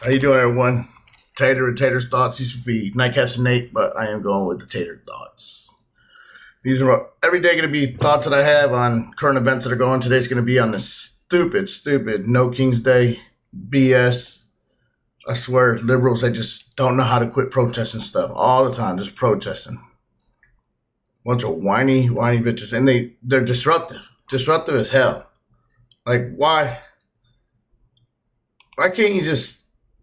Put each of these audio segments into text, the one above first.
How you doing, everyone? Tater and Tater's thoughts used to be Nightcaps and Nate, but I am going with the Tater thoughts. These are every day going to be thoughts that I have on current events that are going. Today's going to be on the stupid No King's Day BS. I swear, liberals, they just don't know how to quit protesting stuff all the time, just protesting. Bunch of whiny bitches, and they're disruptive as hell. Like, why can't you just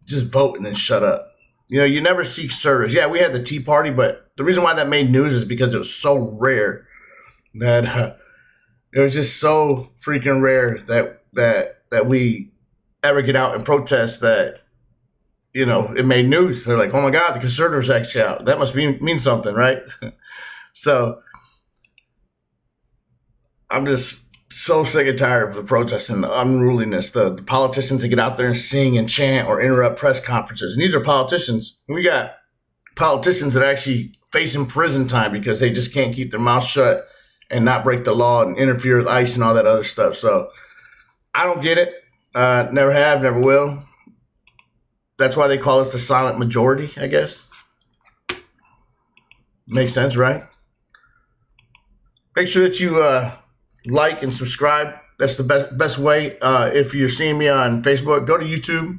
vote and then shut up? You know, you never see conservatives. Yeah, we had the Tea Party, but the reason why that made news is because it was so rare that it was just so freaking rare that we ever get out and protest that, you know, it made news. They're like, oh my God, the conservatives actually out. That must mean something, right? So I'm just so sick and tired of the protests and the unruliness, the politicians that get out there and sing and chant or interrupt press conferences. And these are politicians. We got politicians that are actually facing prison time because they just can't keep their mouth shut and not break the law and interfere with ICE and all that other stuff. So I don't get it. Never have, never will. That's why they call us the silent majority, I guess. Makes sense, right? Make sure that you like and subscribe. That's the best way. If you're seeing me on Facebook, go to YouTube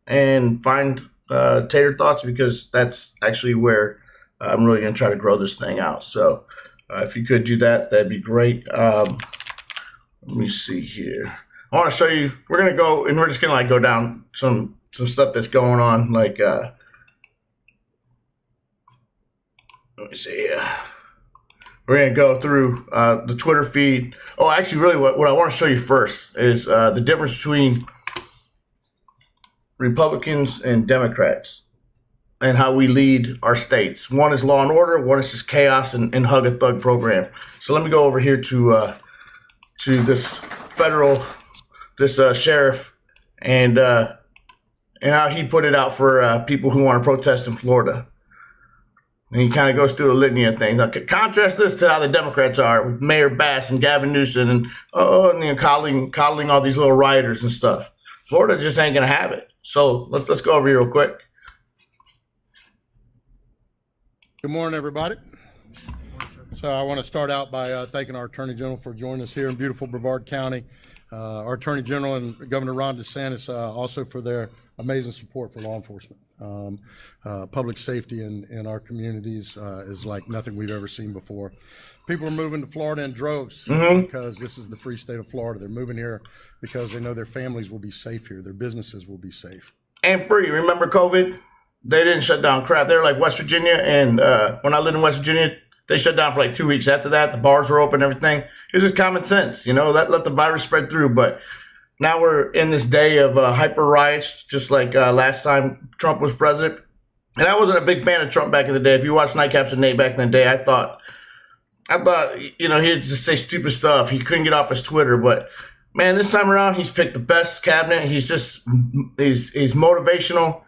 and find Tater Thoughts, because that's actually where I'm really going to try to grow this thing out. So if you could do that, that'd be great. Let me see here. I want to show you. We're going to go, and we're just going to like go down some stuff that's going on. Like, let me see here. We're going to go through the Twitter feed. Oh, actually, really, what I want to show you first is the difference between Republicans and Democrats and how we lead our states. One is law and order. One is just chaos and hug a thug program. So let me go over here to this sheriff and how he put it out for people who want to protest in Florida. And he kind of goes through a litany of things. Okay, contrast this to how the Democrats are with Mayor Bass and Gavin Newsom and coddling all these little rioters and stuff. Florida just ain't going to have it. So let's go over here real quick. Good morning, everybody. So I want to start out by thanking our Attorney General for joining us here in beautiful Brevard County. Our Attorney General and Governor Ron DeSantis also for their amazing support for law enforcement. Public safety in our communities is like nothing we've ever seen before. People are moving to Florida in droves because this is the free state of Florida. They're moving here because they know their families will be safe here. Their businesses will be safe. And free. Remember COVID? They didn't shut down crap. They're like West Virginia. And when I lived in West Virginia, they shut down for like 2 weeks. After that, the bars were open and everything. It was just common sense, you know, let the virus spread through. But now we're in this day of hyper riots, just like last time Trump was president. And I wasn't a big fan of Trump back in the day. If you watched Nightcaps and Nate back in the day, I thought, you know, he'd just say stupid stuff. He couldn't get off his Twitter. But man, this time around, he's picked the best cabinet. He's motivational.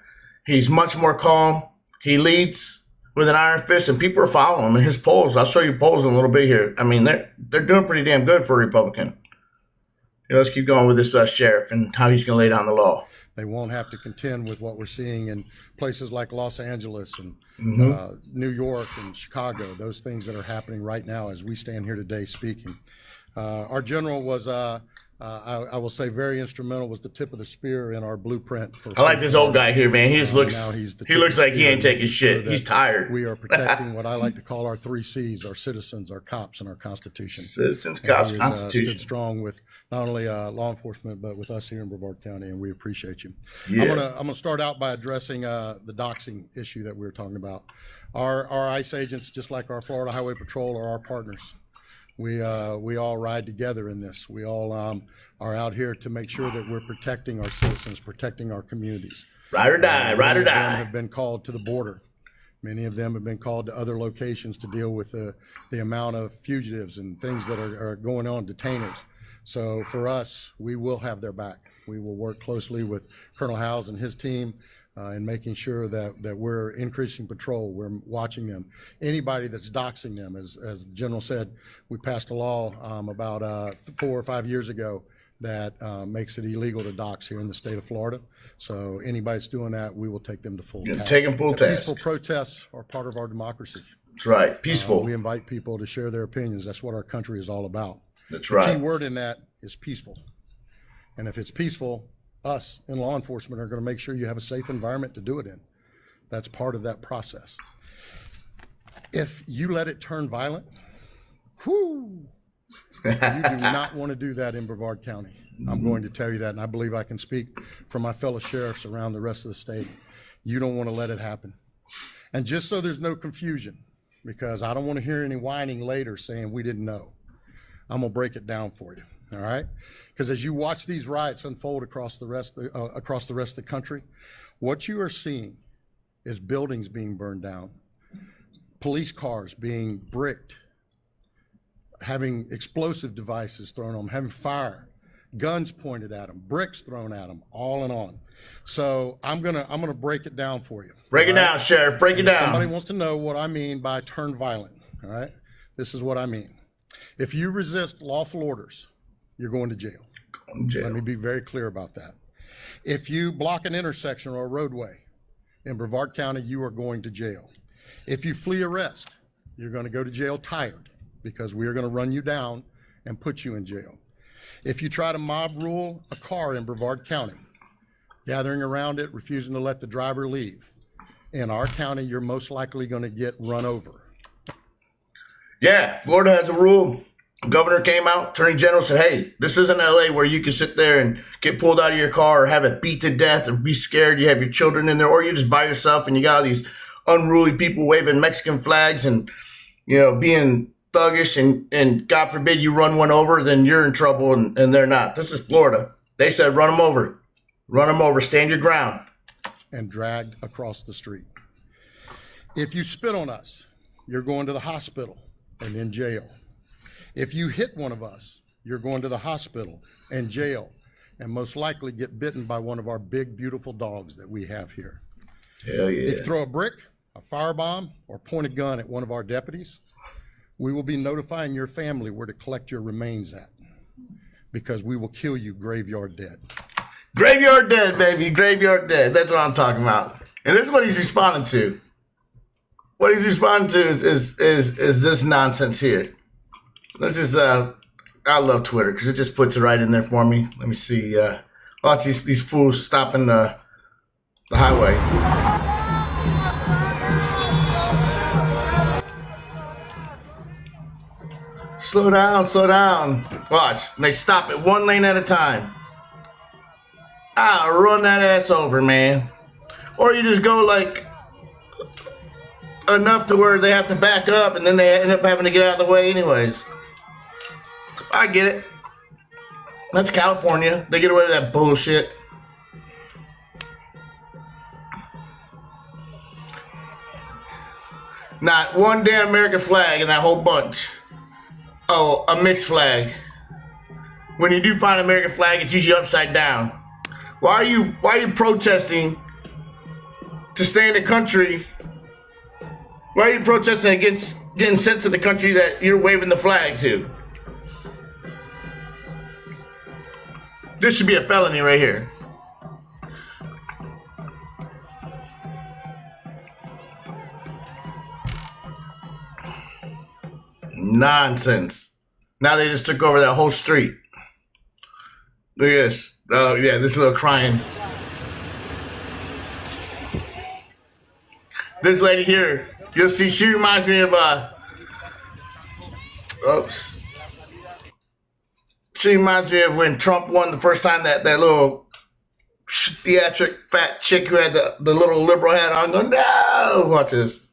He's much more calm. He leads with an iron fist, and people are following him in his polls. I'll show you polls in a little bit here. I mean, they're doing pretty damn good for a Republican. You know, let's keep going with this sheriff and how he's going to lay down the law. They won't have to contend with what we're seeing in places like Los Angeles and New York and Chicago, those things that are happening right now as we stand here today speaking. Our general was, I will say, very instrumental, was the tip of the spear in our blueprint. I like this old guy here, man. He just looks like he ain't taking shit. He's tired. We are protecting what I like to call our 3 C's, our citizens, our cops, and our Constitution. Citizens, cops, Constitution. Stood strong with not only law enforcement, but with us here in Brevard County, and we appreciate you. Yeah. I'm gonna start out by addressing the doxing issue that we were talking about. Our ICE agents, just like our Florida Highway Patrol, are our partners. We all ride together in this. We all are out here to make sure that we're protecting our citizens, protecting our communities. Ride or die, ride or die. Many of them have been called to the border. Many of them have been called to other locations to deal with the amount of fugitives and things that are going on, detainers. So for us, we will have their back. We will work closely with Colonel Howes and his team and making sure that we're increasing patrol, we're watching them. Anybody that's doxing them, as the General said, we passed a law about 4 or 5 years ago that makes it illegal to dox here in the state of Florida. So anybody that's doing that, we will take them to full task. Take them full task. Peaceful protests are part of our democracy. That's right. Peaceful. We invite people to share their opinions. That's what our country is all about. That's right. The key word in that is peaceful. And if it's peaceful, us in law enforcement are going to make sure you have a safe environment to do it in. That's part of that process. If you let it turn violent, you do not want to do that in Brevard County. I'm going to tell you that, and I believe I can speak for my fellow sheriffs around the rest of the state. You don't want to let it happen. And just so there's no confusion, because I don't want to hear any whining later saying we didn't know, I'm going to break it down for you, all right? Because as you watch these riots unfold across the rest of the country, what you are seeing is buildings being burned down, police cars being bricked, having explosive devices thrown on them, having fire, guns pointed at them, bricks thrown at them, all and on. So I'm gonna break it down for you. Break it down, Sheriff. Break it down. Somebody wants to know what I mean by turn violent. All right, this is what I mean. If you resist lawful orders, you're going to jail. Going to jail. Let me be very clear about that. If you block an intersection or a roadway in Brevard County, you are going to jail. If you flee arrest, you're going to go to jail tired, because we are going to run you down and put you in jail. If you try to mob rule a car in Brevard County, gathering around it, refusing to let the driver leave, in our county, you're most likely going to get run over. Yeah, Florida has a rule. Governor came out, Attorney General said, hey, this isn't LA where you can sit there and get pulled out of your car or have it beat to death or be scared. You have your children in there, or you're just by yourself and you got all these unruly people waving Mexican flags and, you know, being thuggish, and God forbid you run one over, then you're in trouble, and they're not. This is Florida. They said, run them over. Run them over. Stand your ground. And dragged across the street. If you spit on us, you're going to the hospital and in jail. If you hit one of us, you're going to the hospital and jail, and most likely get bitten by one of our big, beautiful dogs that we have here. Hell yeah. If you throw a brick, a firebomb, or point a gun at one of our deputies, we will be notifying your family where to collect your remains at, because we will kill you graveyard dead. Graveyard dead, baby. Graveyard dead. That's what I'm talking about. And this is what he's responding to. What he's responding to is this nonsense here. Let's just, I love Twitter because it just puts it right in there for me. Let me see. Watch these fools stopping the highway. Slow down, slow down. Watch. And they stop it one lane at a time. Run that ass over, man. Or you just go like enough to where they have to back up and then they end up having to get out of the way anyways. I get it. That's California. They get away with that bullshit. Not one damn American flag in that whole bunch. Oh, a mixed flag. When you do find an American flag, it's usually upside down. Why are you protesting to stay in the country? Why are you protesting against getting sent to the country that you're waving the flag to? This should be a felony right here. Nonsense. Now they just took over that whole street. Look at this. Oh, yeah, this little crying. This lady here, you'll see, she reminds me of, oops. She reminds me of when Trump won the first time, that little theatric fat chick who had the little liberal hat on going, no! Watch this.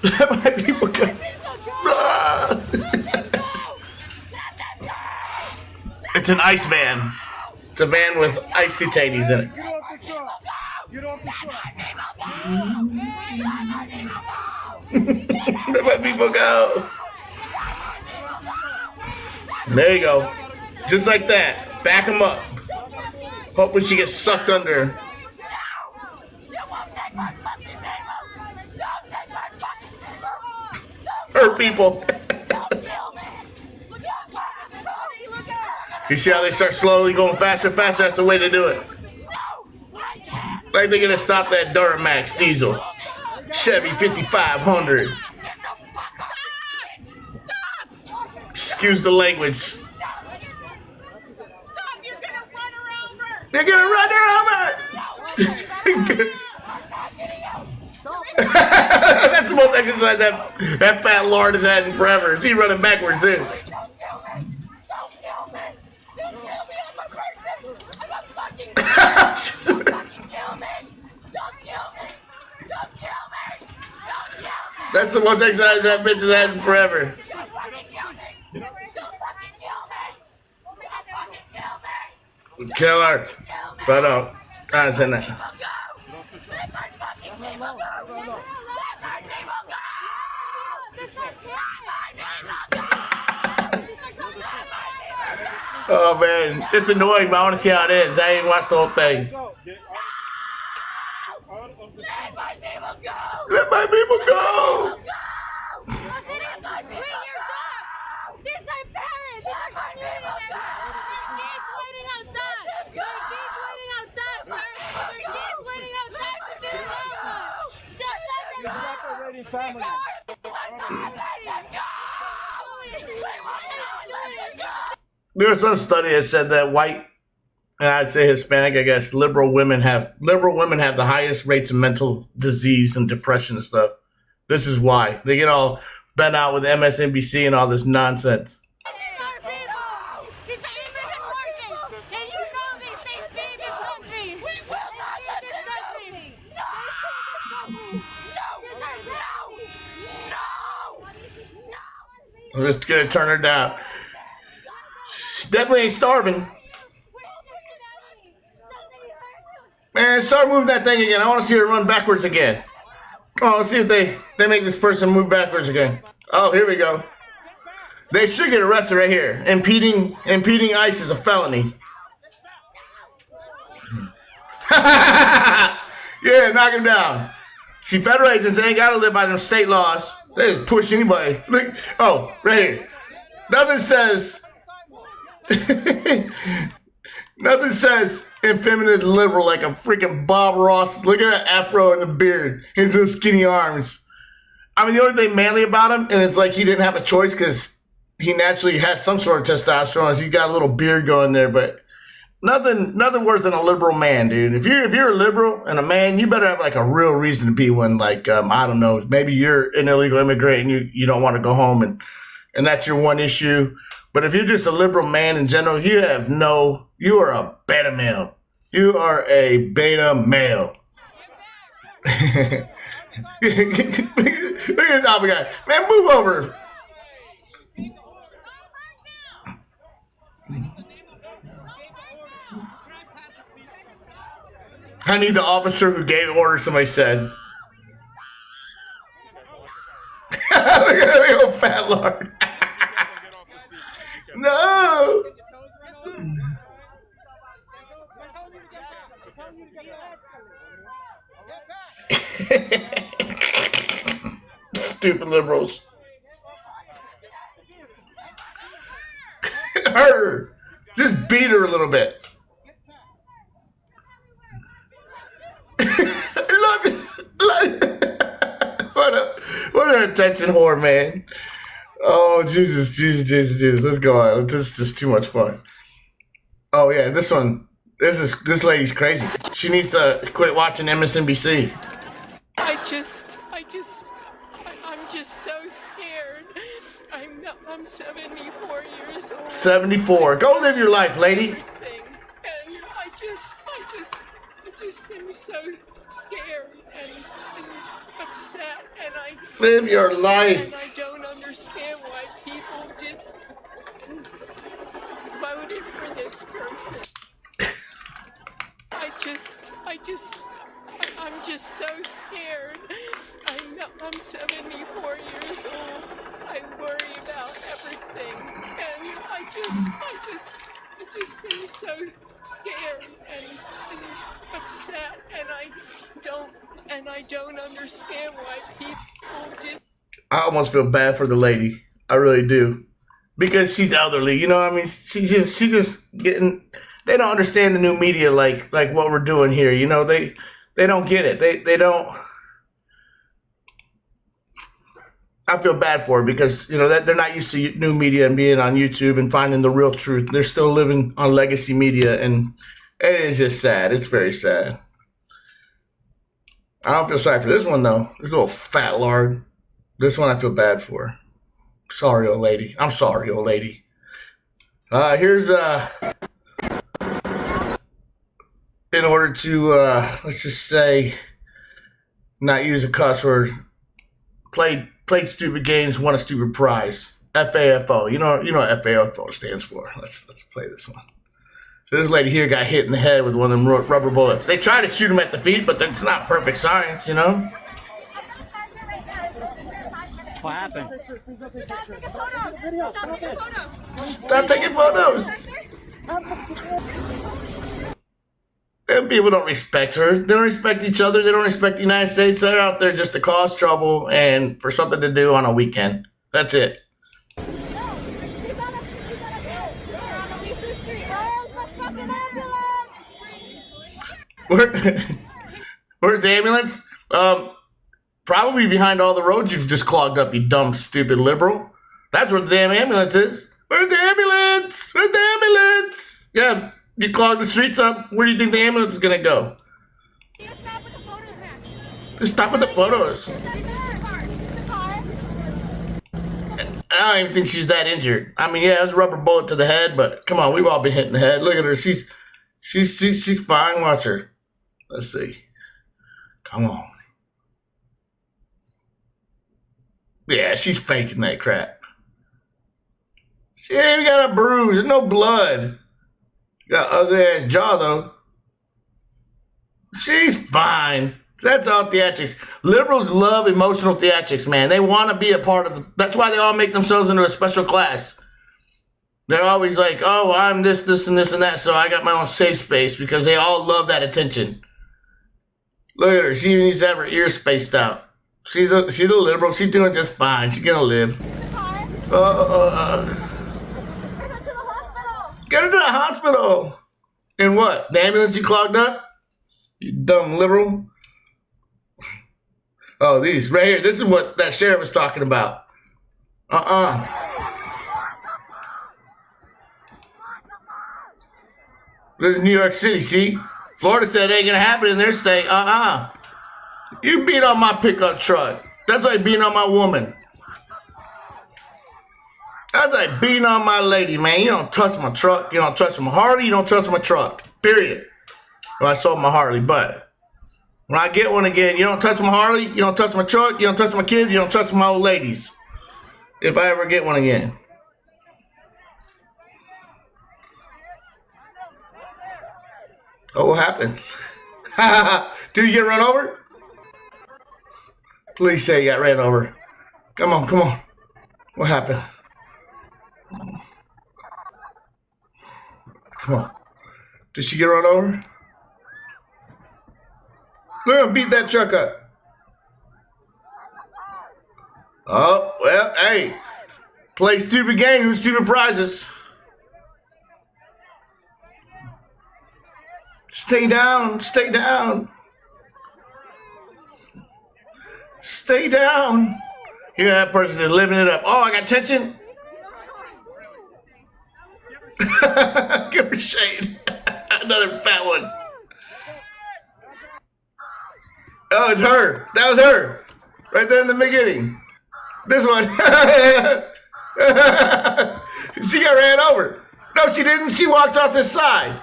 Let my people go. It's an ice van. It's a van with ice detainees in it. Get off the truck. Get off the truck. Let my people go. There you go. Just like that. Back them up. Hopefully she gets sucked under. hurt people. You see how they start slowly going faster and faster? That's the way to do it. Like they're gonna stop that Duramax diesel. Chevy 5500. Excuse the language. Stop! You're gonna run her over! They're gonna run her over! That's the most exercise that fat lord has had in forever. Is he running backwards too? That's the most exercise that bitch has had in forever. Kill her. But no, I understand that. Oh man, it's annoying, but I want to see how it ends. I ain't watched the whole thing. Let my people go! There was some study that said that white, and I'd say Hispanic, I guess, liberal women have the highest rates of mental disease and depression and stuff. This is why. They get all bent out with MSNBC and all this nonsense. I'm just gonna turn her down. She definitely ain't starving. Man, start moving that thing again. I want to see her run backwards again. Oh, let's see if they make this person move backwards again. Oh, here we go. They should get arrested right here. Impeding ICE is a felony. Yeah, knock him down. See, federal agents ain't got to live by them state laws. They just push anybody. Look, oh, right here. Nothing says effeminate liberal like a freaking Bob Ross. Look at that afro and the beard. His little skinny arms. I mean, the only thing manly about him, and it's like he didn't have a choice because he naturally has some sort of testosterone. As he's got a little beard going there, but nothing worse than a liberal man, dude. If you're a liberal and a man, you better have like a real reason to be one. Like I don't know, maybe you're an illegal immigrant and you don't want to go home and that's your one issue. But if you're just a liberal man in general, you are a beta male. You are a beta male. Look at this other guy. Man, move over. I need the officer who gave orders, somebody said. Look at that old fat lord. No. Stupid liberals. Her. Just beat her a little bit. What an attention whore, man. Oh, Jesus. Let's go on. This is just too much fun. Oh, yeah, this lady's crazy. She needs to quit watching MSNBC. I'm just so scared. I'm 74 years old. 74. Go live your life, lady. And I just am so scared and upset, and I live your life. And I don't understand why people voted for this person. I'm just so scared. I'm 74 years old. I worry about everything, and I just am so scared and upset, and I don't understand why people did. I almost feel bad for the lady. I really do. Because she's elderly, you know what I mean? She just getting, they don't understand the new media like what we're doing here. You know, they don't get it. They don't. I feel bad for her because, you know, that they're not used to new media and being on YouTube and finding the real truth. They're still living on legacy media, and it is just sad. It's very sad. I don't feel sorry for this one, though. This little fat lard. This one I feel bad for. Sorry, old lady. I'm sorry, old lady. Here's, in order to, let's just say, not use a cuss word, played stupid games, won a stupid prize. FAFO. You know what FAFO stands for. Let's play this one. So this lady here got hit in the head with one of them rubber bullets. They try to shoot him at the feet, but it's not perfect science, you know? What happened? Stop taking photos. And people don't respect her. They don't respect each other. They don't respect the United States. They're out there just to cause trouble and for something to do on a weekend. That's it. Where's the ambulance? Probably behind all the roads you've just clogged up, you dumb, stupid liberal. That's where the damn ambulance is. Where's the ambulance? Where's the ambulance? Yeah, you clogged the streets up. Where do you think the ambulance is gonna go? Just stop with the photos, man. Just stop with the photos. I don't even think she's that injured. I mean, yeah, it was a rubber bullet to the head, but come on, we've all been hit in the head. Look at her. She's fine. Watch her. Let's see. Come on. Yeah, she's faking that crap. She ain't even got a bruise. There's no blood. Got ugly ass jaw though. She's fine. That's all theatrics. Liberals love emotional theatrics, man. They want to be a part of that's why they all make themselves into a special class. They're always like, oh, I'm this, and this, and that, so I got my own safe space because they all love that attention. Look at her. She even needs to have her ears spaced out. She's a liberal. She's doing just fine. She's gonna live. Get her to the hospital. And what? The ambulance you clogged up? You dumb liberal. Oh, these right here. This is what that sheriff was talking about. This is New York City, see? Florida said it ain't gonna happen in their state. You beat on my pickup truck. That's like beating on my woman. That's like beating on my lady, man. You don't touch my truck. You don't touch my Harley. You don't touch my truck. Period. Well, I sold my Harley, but when I get one again, you don't touch my Harley. You don't touch my truck. You don't touch my kids. You don't touch my old ladies. If I ever get one again. Oh, what happened? Did you get run over? Please say you got ran over. Come on. What happened? Come on. Did she get run over? Look at him beat that truck up. Oh, well, hey. Play stupid game, who's stupid prizes. Stay down. Stay down. Here, that person is living it up. Oh, I got tension. Give her shade. Another fat one. Oh, it's her. That was her. Right there in the beginning. This one. She got ran over. No, she didn't. She walked off this side.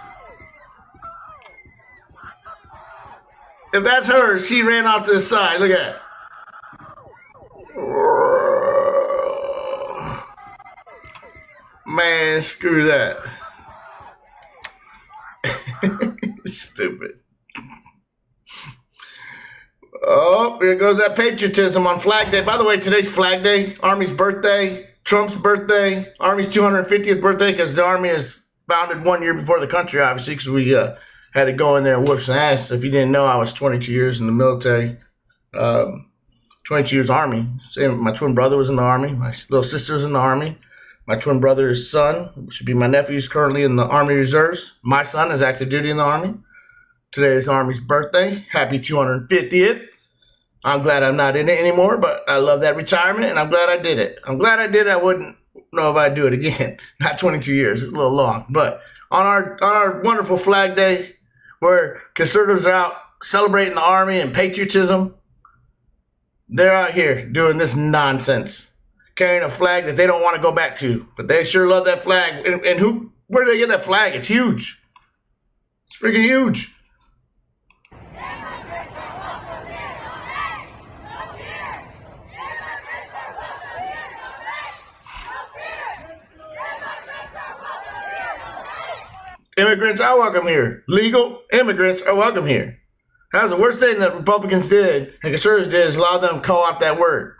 If that's her, she ran off to the side. Look at that. Man, screw that. Stupid. Oh, here goes that patriotism on Flag Day. By the way, today's Flag Day, Army's birthday, Trump's birthday, Army's 250th birthday, because the Army is founded 1 year before the country, obviously, because we had to go in there and whoop some ass. If you didn't know, I was 22 years in the military. 22 years Army. Same, my twin brother was in the Army. My little sister was in the Army. My twin brother's son, which would be my nephew, is currently in the Army Reserves. My son is active duty in the Army. Today is Army's birthday. Happy 250th. I'm glad I'm not in it anymore, but I love that retirement, and I'm glad I did it. I'm glad I did it. I wouldn't know if I'd do it again. Not 22 years. It's a little long. But on our wonderful Flag Day, where conservatives are out celebrating the Army and patriotism, they're out here doing this nonsense, carrying a flag that they don't want to go back to. But they sure love that flag. And where do they get that flag? It's huge. It's freaking huge. Immigrants are welcome here. Legal immigrants are welcome here. That's the worst thing that Republicans did and conservatives did is allow them to co-opt that word.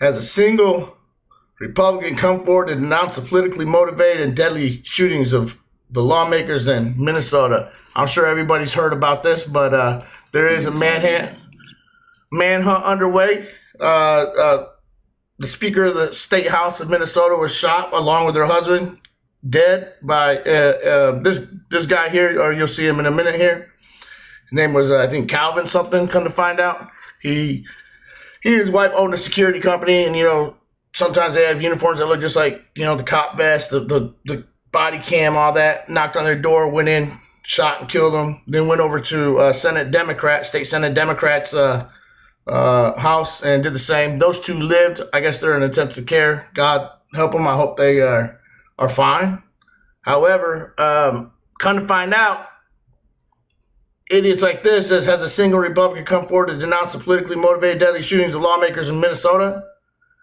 Has a single Republican come forward to denounce the politically motivated and deadly shootings of the lawmakers in Minnesota? I'm sure everybody's heard about this, but there is a manhunt underway. The Speaker of the State House of Minnesota was shot along with her husband, dead by this guy here, or you'll see him in a minute here. His name was, I think, Calvin something, come to find out. He and his wife owned a security company, and, you know, sometimes they have uniforms that look just like, you know, the cop vest, the body cam, all that. Knocked on their door, went in, shot and killed them. Then went over to State Senate Democrats' house and did the same. Those two lived. I guess they're in intensive care. God help them. I hope they are fine. However, come to find out, idiots like this has a single Republican come forward to denounce the politically motivated deadly shootings of lawmakers in Minnesota.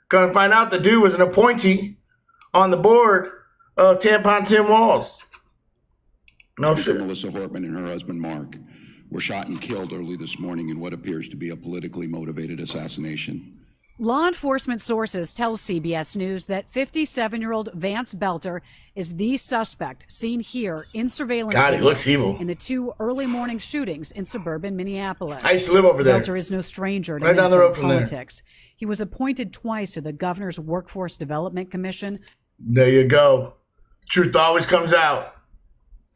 Come to find out the dude was an appointee on the board of Tampon Tim Walz. No shit. Melissa Hortman and her husband Mark were shot and killed early this morning in what appears to be a politically motivated assassination. Law enforcement sources tell CBS News that 57-year-old Vance Belter is the suspect seen here in surveillance God, he video looks evil. in the two early morning shootings in suburban Minneapolis. I used to live over there. Belter is no stranger to Right down the road Minnesota from there. politics. He was appointed twice to the governor's Workforce Development Commission. There you go. Truth always comes out.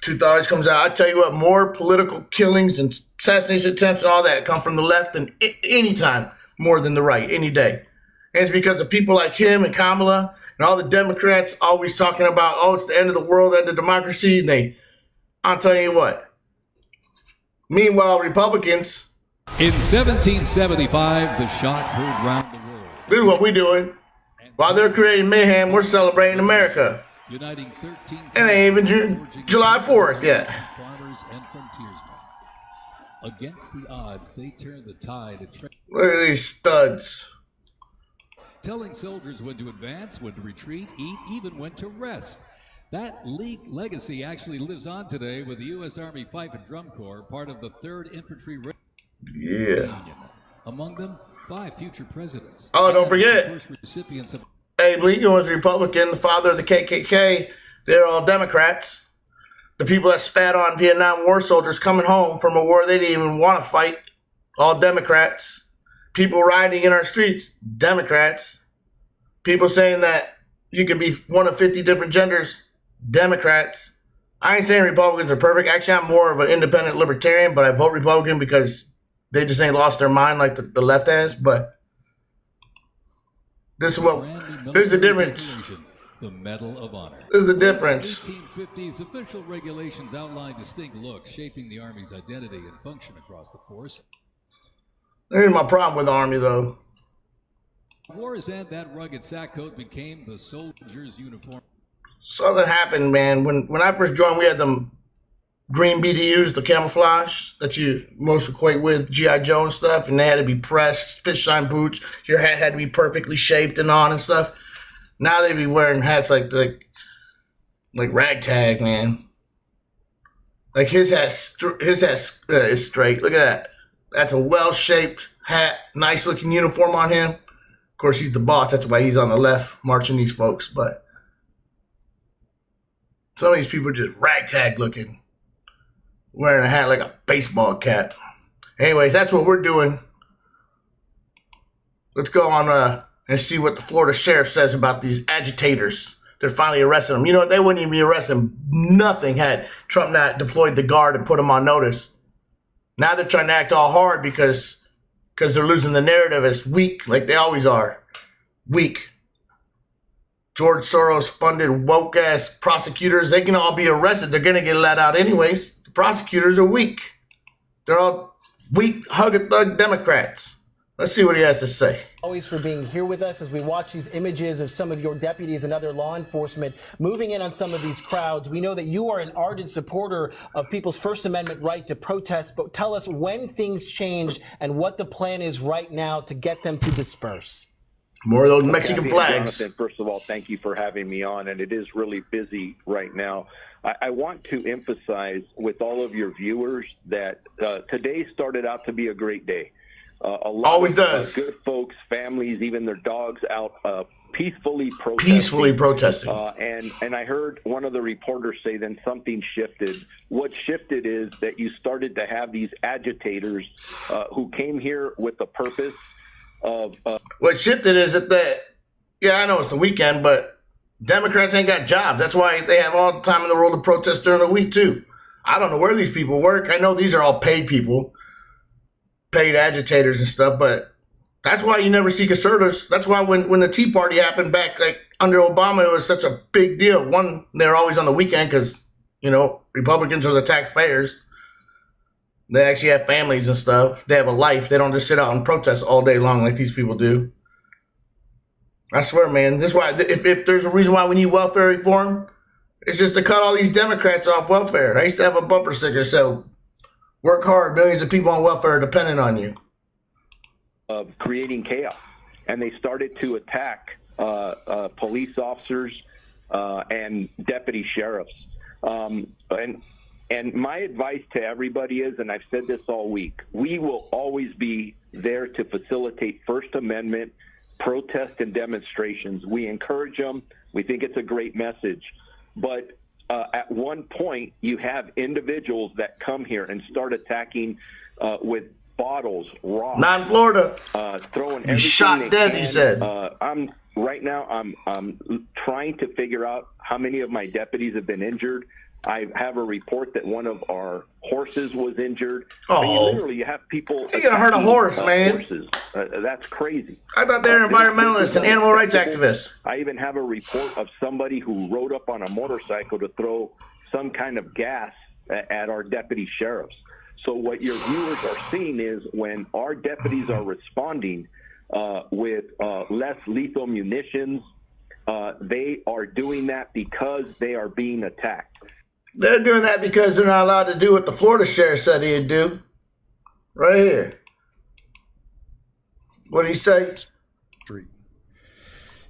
Truth always comes out. I tell you what, more political killings and assassination attempts and all that come from the left than any time, more than the right, any day. And it's because of people like him and Kamala and all the Democrats always talking about, oh, it's the end of the world, end of democracy. And I'll tell you what. Meanwhile, Republicans. In 1775, the shot heard round the world. This is what we're doing. While they're creating mayhem, we're celebrating America. Uniting 13 It ain't even July 4th yet. Farmers and frontiersmen. Against the odds, they turned the tide of Look at these studs. telling soldiers when to advance, when to retreat, eat, even when to rest. That legacy actually lives on today with the U.S. Army Fife and Drum Corps, part of the 3rd Infantry Yeah. Union. Among them, 5 future presidents. Oh, don't And forget. the first recipients of Abe Lincoln was a Republican, the father of the KKK. They're all Democrats. The people that spat on Vietnam War soldiers coming home from a war they didn't even want to fight, all Democrats. People rioting in our streets, Democrats. People saying that you could be one of 50 different genders, Democrats. I ain't saying Republicans are perfect. Actually, I'm more of an independent libertarian, but I vote Republican because they just ain't lost their mind like the left has. But this is here's the difference. The Medal of Honor. This is the difference. 1850s official regulations outline distinct looks shaping the Army's identity and function across the force. Here's my problem with the Army, though. War's end, that rugged sack coat became the soldier's uniform. Something happened, man. When I first joined, we had them green BDUs, the camouflage that you most equate with G.I. Joe and stuff, and they had to be pressed, fishline boots. Your hat had to be perfectly shaped and on and stuff. Now they be wearing hats like ragtag, man. Like his hat is straight. Look at that. That's a well-shaped hat, nice looking uniform on him. Of course, he's the boss. That's why he's on the left marching these folks. But some of these people are just ragtag looking, wearing a hat like a baseball cap. Anyways, that's what we're doing. Let's go on and see what the Florida sheriff says about these agitators. They're finally arresting them. You know what? They wouldn't even be arresting nothing had Trump not deployed the guard and put them on notice. Now they're trying to act all hard because they're losing the narrative as weak, like they always are. Weak. George Soros funded woke ass prosecutors. They can all be arrested. They're going to get let out anyways. The prosecutors are weak. They're all weak, hug a thug Democrats. Let's see what he has to say. Always for being here with us as we watch these images of some of your deputies and other law enforcement moving in on some of these crowds. We know that you are an ardent supporter of people's First Amendment right to protest, but tell us when things changed and what the plan is right now to get them to disperse. More of those Mexican Kathy and flags. Jonathan, first of all, thank you for having me on, and it is really busy right now. I want to emphasize with all of your viewers that today started out to be a great day. A lot Always of does. good folks, families, even their dogs out peacefully protesting. And I heard one of the reporters say then something shifted. What shifted is that you started to have these agitators who came here with a purpose of What shifted is that yeah, I know it's the weekend, but Democrats ain't got jobs. That's why they have all the time in the world to protest during the week too. I don't know where these people work. I know these are all paid people, paid agitators and stuff, but that's why you never see conservatives. That's why when the Tea Party happened back like under Obama, it was such a big deal. One, they're always on the weekend because, you know, Republicans are the taxpayers. They actually have families and stuff. They have a life. They don't just sit out and protest all day long like these people do. I swear, man. This is why, if there's a reason why we need welfare reform, it's just to cut all these Democrats off welfare. I used to have a bumper sticker that said, work hard, millions of people on welfare are dependent on you. Of creating chaos. And they started to attack police officers and deputy sheriffs. And my advice to everybody is, and I've said this all week, we will always be there to facilitate First Amendment protests and demonstrations. We encourage them. We think it's a great message. But at one point, you have individuals that come here and start attacking with bottles, rocks. Not in Florida. Throwing You shot dead, he said. I'm trying to figure out how many of my deputies have been injured. I have a report that one of our horses was injured. Oh, you have people. You're gonna hurt a horse, man. Horses. That's crazy. I thought they were environmentalists and animal rights activists. I even have a report of somebody who rode up on a motorcycle to throw some kind of gas at our deputy sheriffs. So what your viewers are seeing is when our deputies are responding with less lethal munitions, they are doing that because they are being attacked. They're doing that because they're not allowed to do what the Florida sheriff said he'd do. Right here. What did he say?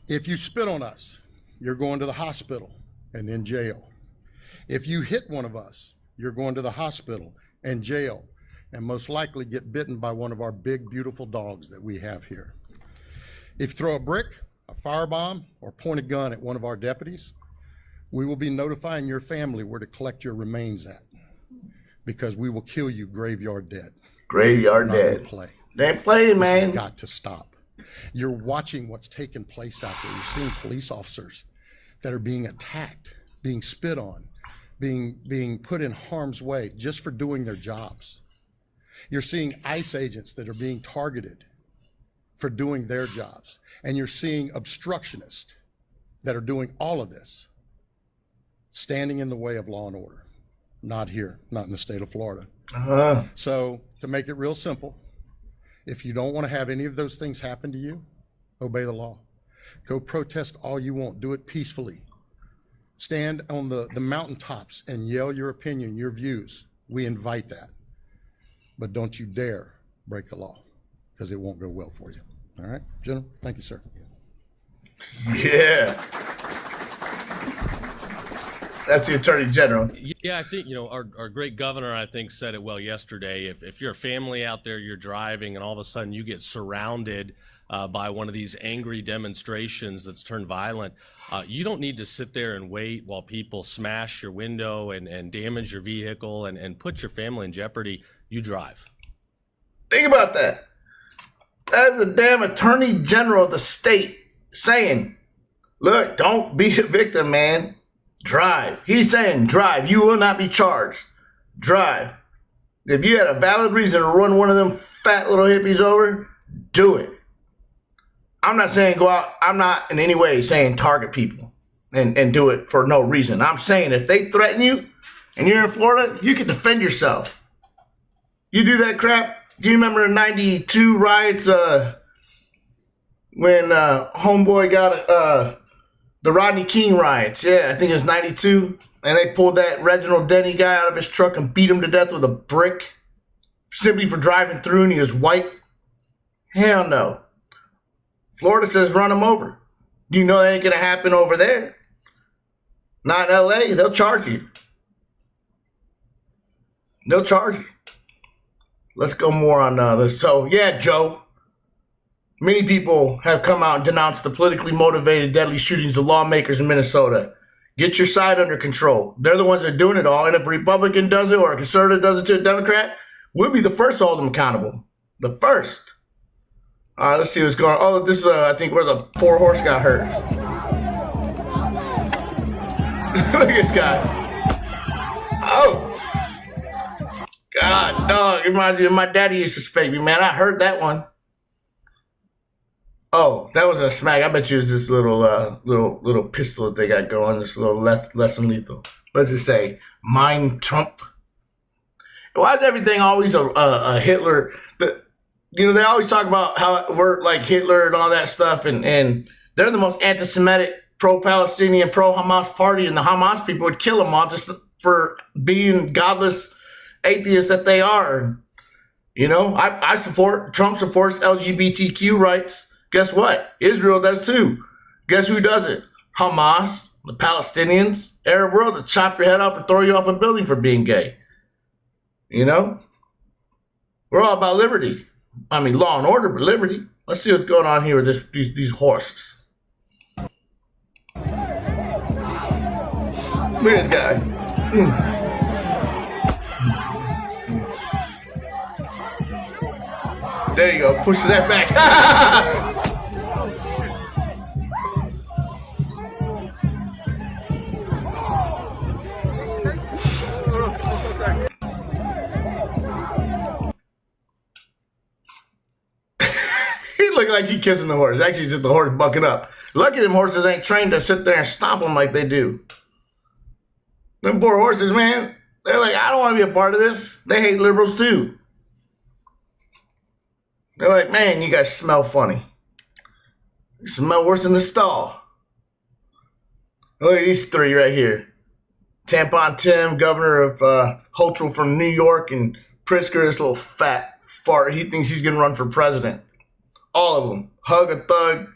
If you spit on us, you're going to the hospital and in jail. If you hit one of us, you're going to the hospital and jail, and most likely get bitten by one of our big, beautiful dogs that we have here. If you throw a brick, a firebomb, or point a gun at one of our deputies, we will be notifying your family where to collect your remains at, because we will kill you graveyard dead. Graveyard dead. Play. They ain't playing, man. This has got to stop. You're watching what's taking place out there. You're seeing police officers that are being attacked, being spit on, being put in harm's way just for doing their jobs. You're seeing ICE agents that are being targeted for doing their jobs. And you're seeing obstructionists that are doing all of this, standing in the way of law and order. Not here, not in the state of Florida. So to make it real simple, if you don't want to have any of those things happen to you, obey the law. Go protest all you want. Do it peacefully. Stand on the mountaintops and yell your opinion, your views. We invite that. But don't you dare break the law, because it won't go well for you. All right, General? Thank you, sir. Yeah. That's the Attorney General. Yeah, I think, our great governor, I think, said it well yesterday. If you're a family out there, you're driving, and all of a sudden you get surrounded by one of these angry demonstrations that's turned violent, you don't need to sit there and wait while people smash your window and damage your vehicle and put your family in jeopardy. You drive. Think about that. That is the damn attorney general of the state saying, look, don't be a victim, man. Drive. He's saying drive. You will not be charged. Drive. If you had a valid reason to run one of them fat little hippies over, do it. I'm not saying go out. I'm not in any way saying target people and do it for no reason. I'm saying if they threaten you and you're in Florida, you can defend yourself. You do that crap. Do you remember the 92 riots when homeboy got the Rodney King riots? Yeah, I think it was 92. And they pulled that Reginald Denny guy out of his truck and beat him to death with a brick simply for driving through and he was white. Hell no. Florida says run him over. You know that ain't going to happen over there. Not in LA. They'll charge you. They'll charge you. Let's go more on this. So, yeah, Joe. Many people have come out and denounced the politically motivated deadly shootings of lawmakers in Minnesota. Get your side under control. They're the ones that are doing it all. And if a Republican does it or a conservative does it to a Democrat, we'll be the first to hold them accountable. The first. All right, let's see what's going on. Oh, this is, I think, where the poor horse got hurt. Look at this guy. Oh. God, dog. It reminds me of my daddy used to spank me, man. I heard that one. Oh, that was a smack. I bet you it's this little pistol that they got going. This little less than lethal. Let's just say, mind Trump. Why is everything always a Hitler? They always talk about how we're like Hitler and all that stuff, and they're the most anti-Semitic, pro-Palestinian, pro-Hamas party, and the Hamas people would kill them all just for being godless atheists that they are. I support, Trump supports LGBTQ rights. Guess what? Israel does too. Guess who does it? Hamas, the Palestinians, Arab world that chop your head off or throw you off a building for being gay. We're all about liberty. I mean, law and order, but liberty. Let's see what's going on here with these horses. Look at this guy. There you go. Pushes that back. He looked like he kissing the horse. Actually, just the horse bucking up. Lucky them horses ain't trained to sit there and stomp them like they do. Them poor horses, man. They're like, I don't want to be a part of this. They hate liberals too. They're like, man, you guys smell funny. You smell worse than the stall. Look at these three right here. Tampon Tim, governor of Hochul from New York, and Pritzker, this little fat fart. He thinks he's going to run for president. All of them. Hug a thug.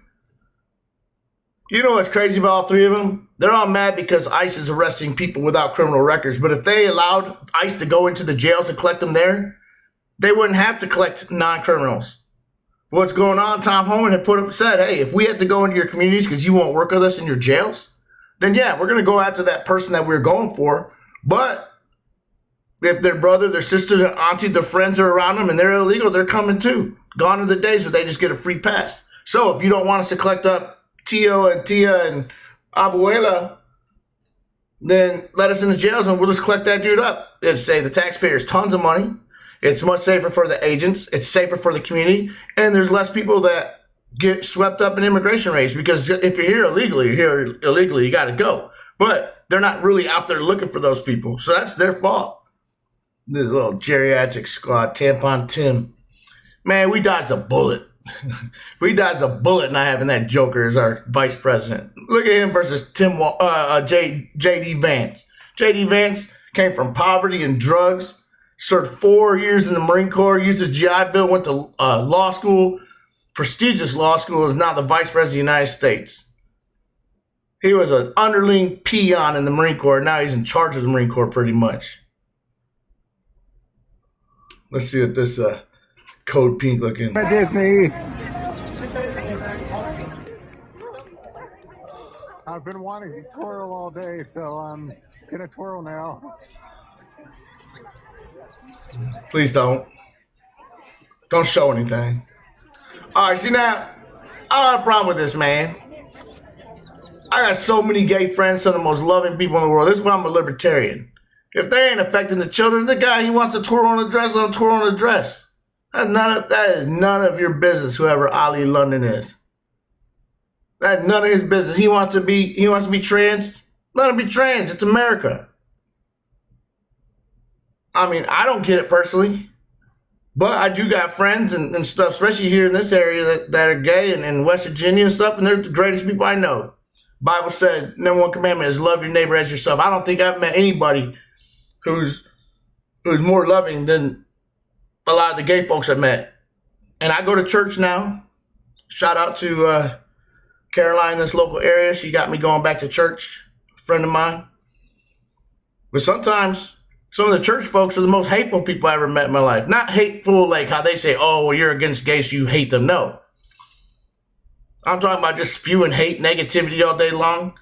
You know what's crazy about all three of them? They're all mad because ICE is arresting people without criminal records. But if they allowed ICE to go into the jails and collect them there, they wouldn't have to collect non-criminals. What's going on? Tom Homan had said, hey, if we have to go into your communities because you won't work with us in your jails, then yeah, we're going to go after that person that we're going for. But if their brother, their sister, their auntie, their friends are around them and they're illegal, they're coming too. Gone are the days where they just get a free pass. So if you don't want us to collect up Tio and Tia and Abuela, then let us in the jails and we'll just collect that dude up. It'd save the taxpayers tons of money. It's much safer for the agents. It's safer for the community. And there's less people that get swept up in immigration raids because if you're here illegally, you got to go. But they're not really out there looking for those people. So that's their fault. This little geriatric squad, Tampon Tim. Man, we dodged a bullet. We dodged a bullet not having that joker as our vice president. Look at him versus J.D. Vance. J.D. Vance came from poverty and drugs, served 4 years in the Marine Corps, used his GI Bill, went to law school, prestigious law school, is now the vice president of the United States. He was an underling peon in the Marine Corps. Now he's in charge of the Marine Corps pretty much. Let's see what this Code Pink looking. Disney. I've been wanting to twirl all day, so I'm gonna twirl now. Please don't. Don't show anything. All right, see now, I have a problem with this, man. I got so many gay friends, some of the most loving people in the world. This is why I'm a libertarian. If they ain't affecting the children, the guy, he wants to twirl on a dress, let him twirl on a dress. That is none of your business, whoever Ali London is. That's none of his business. He wants to be trans. Let him be trans. It's America. I mean, I don't get it personally. But I do got friends and stuff, especially here in this area that are gay and in West Virginia and stuff, and they're the greatest people I know. Bible said, number one commandment is love your neighbor as yourself. I don't think I've met anybody who's more loving than a lot of the gay folks I've met. And I go to church now. Shout out to Caroline in this local area. She got me going back to church, a friend of mine. But sometimes some of the church folks are the most hateful people I ever met in my life. Not hateful like how they say, oh, well, you're against gays, so you hate them. No. I'm talking about just spewing hate, negativity all day long.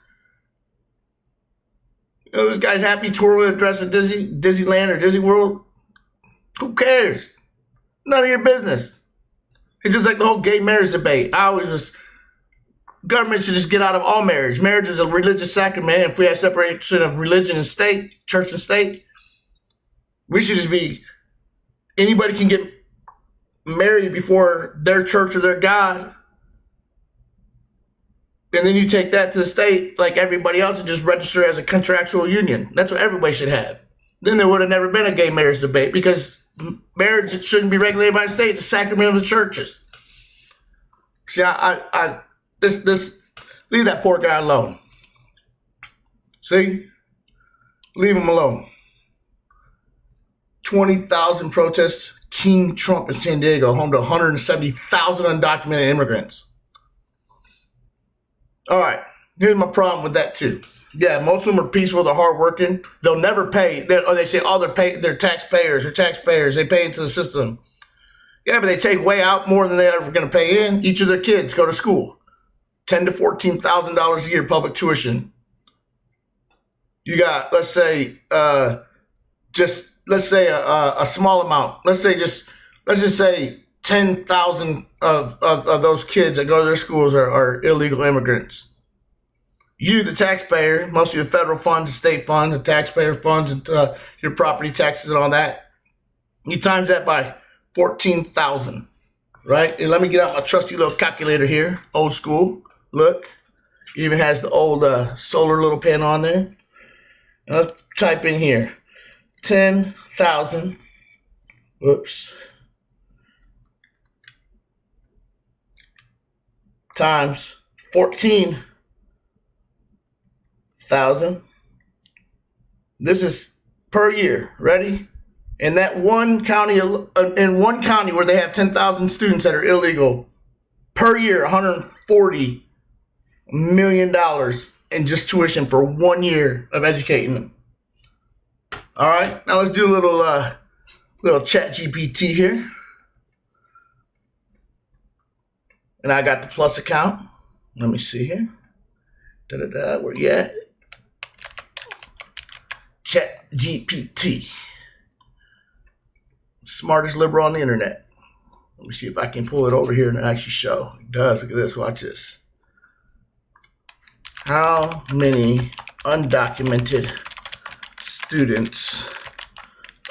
You know, this guy's happy twirling a dress at Disneyland or Disney World. Who cares? None of your business. It's just like the whole gay marriage debate. Government should just get out of all marriage. Marriage is a religious sacrament. If we have separation of religion and state, church and state, we should just be, anybody can get married before their church or their God. And then you take that to the state like everybody else and just register as a contractual union. That's what everybody should have. Then there would have never been a gay marriage debate because marriage shouldn't be regulated by the state. It's a sacrament of the churches. See, leave that poor guy alone. See? Leave him alone. 20,000 protests. King Trump in San Diego, home to 170,000 undocumented immigrants. All right, here's my problem with that too. Yeah, most of them are peaceful, they're hardworking. They'll never pay. They say, oh, they're taxpayers. They're taxpayers. They pay into the system. Yeah, but they take way out more than they're ever going to pay in. Each of their kids go to school. $10,000 to $14,000 a year public tuition. You got, let's say a small amount. Let's just say 10,000 of those kids that go to their schools are illegal immigrants. You, the taxpayer, most of your federal funds, the state funds, the taxpayer funds, and your property taxes and all that, you times that by 14,000, right? And let me get out my trusty little calculator here, old school. Look, it even has the old solar little panel on there. I'll type in here, 10,000, whoops, times 14,000. This is per year. Ready? In that one county, where they have 10,000 students that are illegal, per year, $140 million in just tuition for 1 year of educating them. All right, now let's do a little chat GPT here. And I got the Plus account. Let me see here. Where you at? Chat GPT. Smartest liberal on the internet. Let me see if I can pull it over here and actually show. It does. Look at this. Watch this. How many undocumented students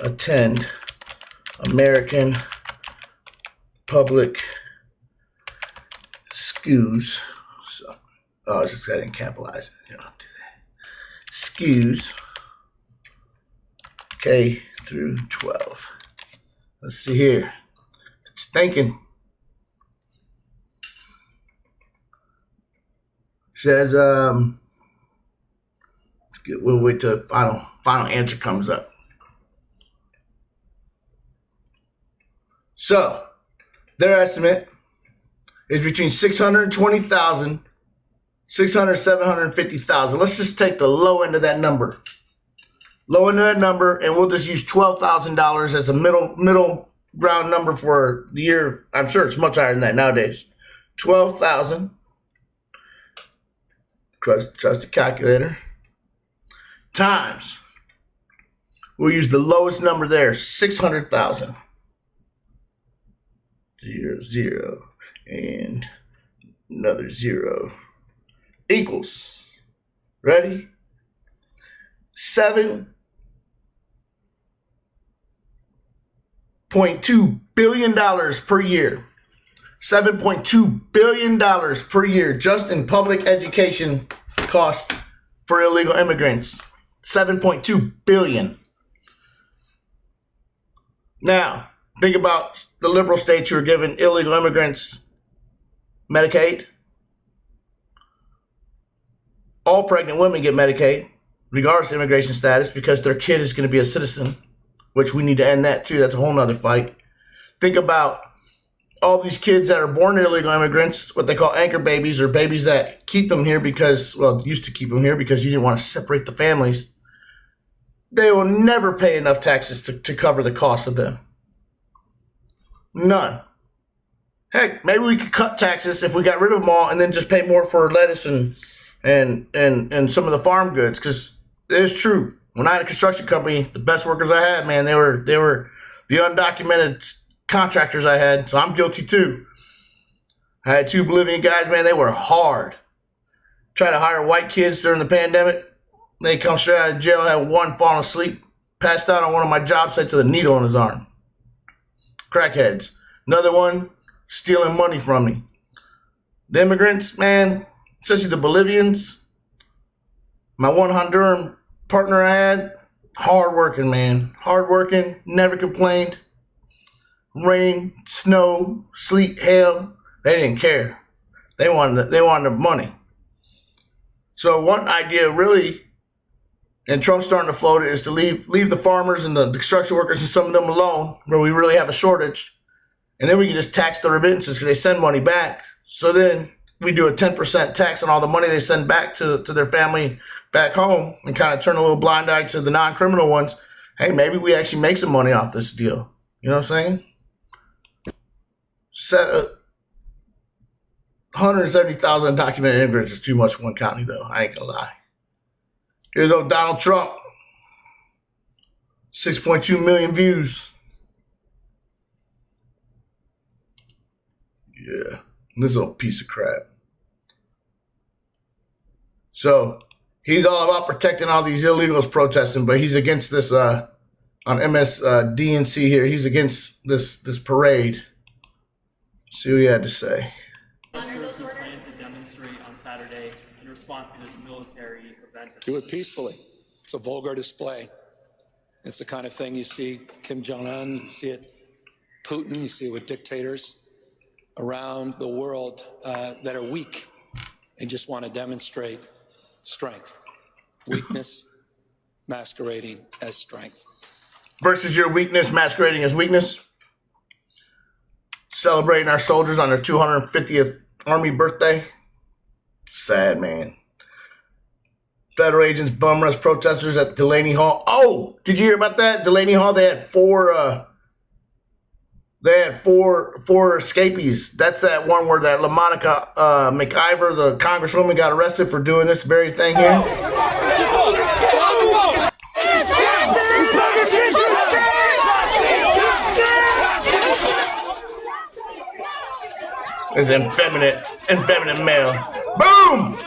attend American public schools? So, I just got to capitalize it. You don't do that. Schools K through 12. Let's see here. It's thinking. Says we'll wait till the final answer comes up. So their estimate is between 620,000, 750,000. Let's just take the low end of that number. Low end of that number, and we'll just use $12,000 as a middle ground number for the year. I'm sure it's much higher than that nowadays. 12,000. Trust the calculator. Times. We'll use the lowest number there, 600,000. 0, 0. and another 0 equals, ready? $7.2 billion per year. $7.2 billion per year just in public education costs for illegal immigrants. $7.2 billion. Now, think about the liberal states who are giving illegal immigrants Medicaid. All pregnant women get Medicaid, regardless of immigration status, because their kid is going to be a citizen, which we need to end that too. That's a whole nother fight. Think about all these kids that are born illegal immigrants, what they call anchor babies, or babies that keep them here because, well, used to keep them here because you didn't want to separate the families. They will never pay enough taxes to cover the cost of them. None. Heck, maybe we could cut taxes if we got rid of them all and then just pay more for lettuce and some of the farm goods, because it is true. When I had a construction company, the best workers I had, man, they were the undocumented contractors I had, so I'm guilty too. I had 2 Bolivian guys, man, they were hard. Tried to hire white kids during the pandemic. They come straight out of jail. I had one falling asleep, passed out on one of my job sites with a needle in his arm. Crackheads. Another one stealing money from me. The immigrants, man, especially the Bolivians. My one Honduran partner I had, hardworking, man. Hardworking, never complained. Rain, snow, sleet, hail, they didn't care. They wanted the money. So one idea really, and Trump's starting to float it, is to leave the farmers and the construction workers and some of them alone where we really have a shortage. And then we can just tax the remittances because they send money back. So then we do a 10% tax on all the money they send back to their family back home and kind of turn a little blind eye to the non-criminal ones. Hey, maybe we actually make some money off this deal. You know what I'm saying? 170,000 undocumented immigrants is too much for one county, though. I ain't gonna lie. Here's old Donald Trump. 6.2 million views. Yeah, this little piece of crap. So he's all about protecting all these illegals protesting, but he's against this on MSDNC here. He's against this parade. See what he had to say. Honor those orders. To demonstrate on Saturday in response to this military event. Do it peacefully. It's a vulgar display. It's the kind of thing you see Kim Jong-un, you see it Putin, you see it with dictators around the world that are weak and just want to demonstrate strength. Weakness masquerading as strength. Versus your weakness masquerading as weakness. Celebrating our soldiers on their 250th Army birthday. Sad, man. Federal agents bum rush protesters at Delaney Hall. Oh, did you hear about that? Delaney Hall, they had four escapees. That's that one where that LaMonica McIver, the congresswoman, got arrested for doing this very thing here. It's effeminate male. Boom!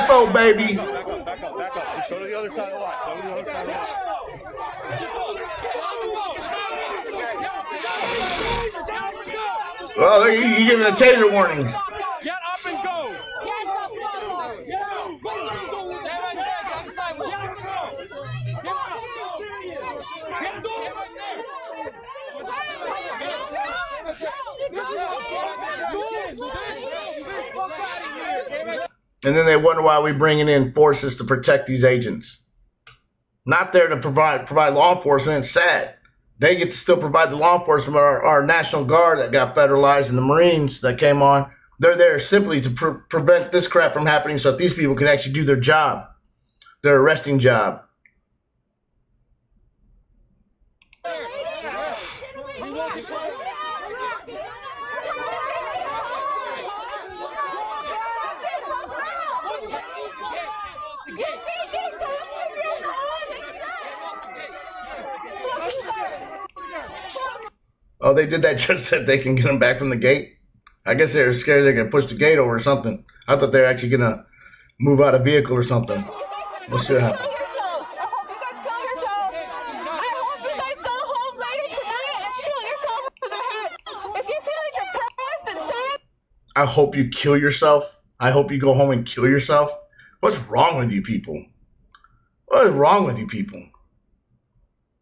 FO, baby. Back up. Just go to the other side of the line. Go to the other side of the line. Well, you giving a taser warning. Get up and go. And then they wonder why we're bringing in forces to protect these agents. Not there to provide law enforcement. It's sad. They get to still provide the law enforcement. Our National Guard that got federalized and the Marines that came on, they're there simply to prevent this crap from happening so that these people can actually do their job, their arresting job. Oh, they did that just so they can get them back from the gate? I guess they were scared they're going to push the gate over or something. I thought they were actually going to move out a vehicle or something. We'll see what happens. I hope you kill yourself. I hope you go home and kill yourself. What's wrong with you people? What is wrong with you people?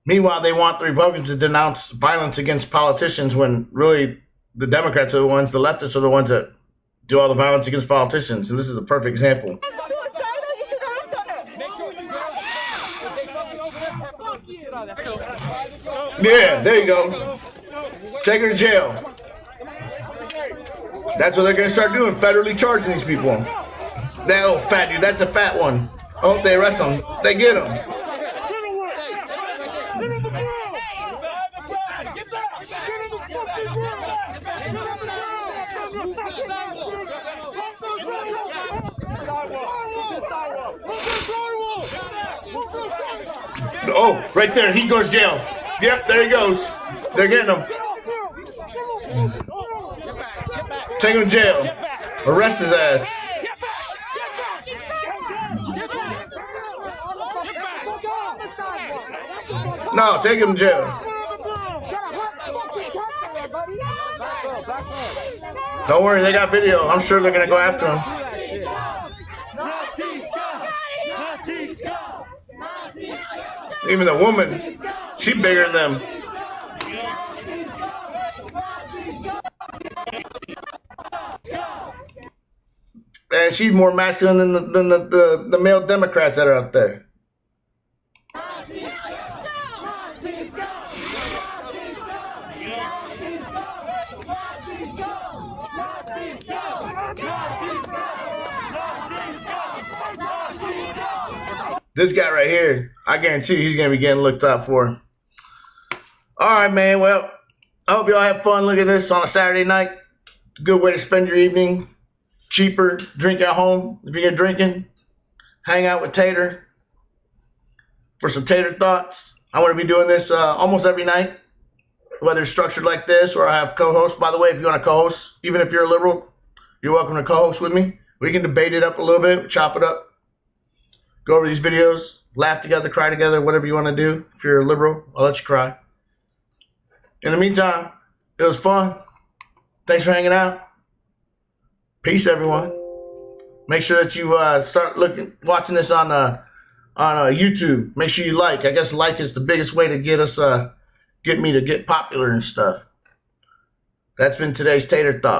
Meanwhile, they want the Republicans to denounce violence against politicians when really the Democrats are the ones, the leftists are the ones that do all the violence against politicians. And this is a perfect example. Yeah, there you go. Take her to jail. That's what they're going to start doing, federally charging these people. That old fat dude, that's a fat one. I hope they arrest him. They get him. Oh, right there. He goes to jail. Yep, there he goes. They're getting him. Take him to jail. Arrest his ass. No, take him to jail. Don't worry, they got video. I'm sure they're going to go after him. Even the woman, she bigger than them. And she's more masculine than the male Democrats that are out there. This guy right here, I guarantee you he's going to be getting looked up for. All right, man. Well, I hope y'all have fun looking at this on a Saturday night. Good way to spend your evening. Cheaper. Drink at home if you're drinking. Hang out with Tater for some Tater Thoughts. I want to be doing this almost every night, whether it's structured like this or I have co-hosts. By the way, if you want to co-host, even if you're a liberal, you're welcome to co-host with me. We can debate it up a little bit, chop it up. Go over these videos, laugh together, cry together, whatever you want to do. If you're a liberal, I'll let you cry. In the meantime, it was fun. Thanks for hanging out. Peace, everyone. Make sure that you start watching this on YouTube. Make sure you like. I guess like is the biggest way to get me to get popular and stuff. That's been today's Tater Thought.